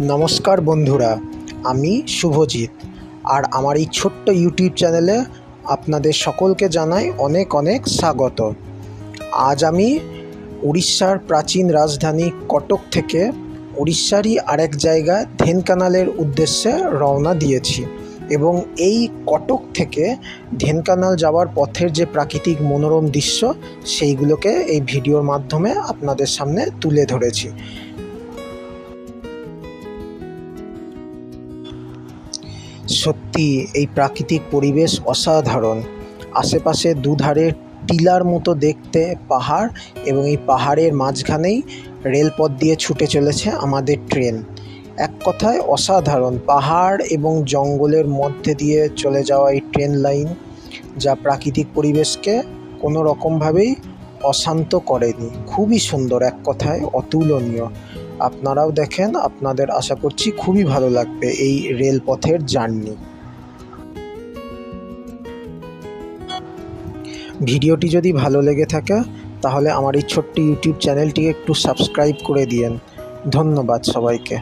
নমস্কার বন্ধুরা, আমি শুভজিৎ। আর আমার এই ছোট্ট ইউটিউব চ্যানেলে আপনাদের সকলকে জানাই অনেক অনেক স্বাগত। আজ আমি উড়িষ্যার প্রাচীন রাজধানী কটক থেকে উড়িষ্যারই আরেক জায়গা ঢেনকানালের উদ্দেশ্যে রওনা দিয়েছি এবং এই কটক থেকে ঢেনকানাল যাওয়ার পথের যে প্রাকৃতিক মনোরম দৃশ্য সেইগুলোকে এই ভিডিওর মাধ্যমে আপনাদের সামনে তুলে ধরেছি। সত্যি এই প্রাকৃতিক পরিবেশ অসাধারণ। আশেপাশে দুধারে টিলার মতো দেখতে পাহাড় এবং এই পাহাড়ের মাঝখানেই রেলপথ দিয়ে ছুটে চলেছে আমাদের ট্রেন। এক কথায় অসাধারণ, পাহাড় এবং জঙ্গলের মধ্যে দিয়ে চলে যাওয়া এই ট্রেন লাইন যা প্রাকৃতিক পরিবেশকে কোনো রকমভাবেই অশান্ত করেনি। খুবই সুন্দর, এক কথায় অতুলনীয়। আপনারাও দেখেন, আপনাদের আশা করছি খুবই ভালো লাগবে এই রেলপথের জার্নি। ভিডিওটি যদি ভালো লেগে থাকে তাহলে আমার এই ছোট্ট ইউটিউব চ্যানেলটিকে একটু সাবস্ক্রাইব করে দিয়েন। ধন্যবাদ সবাইকে।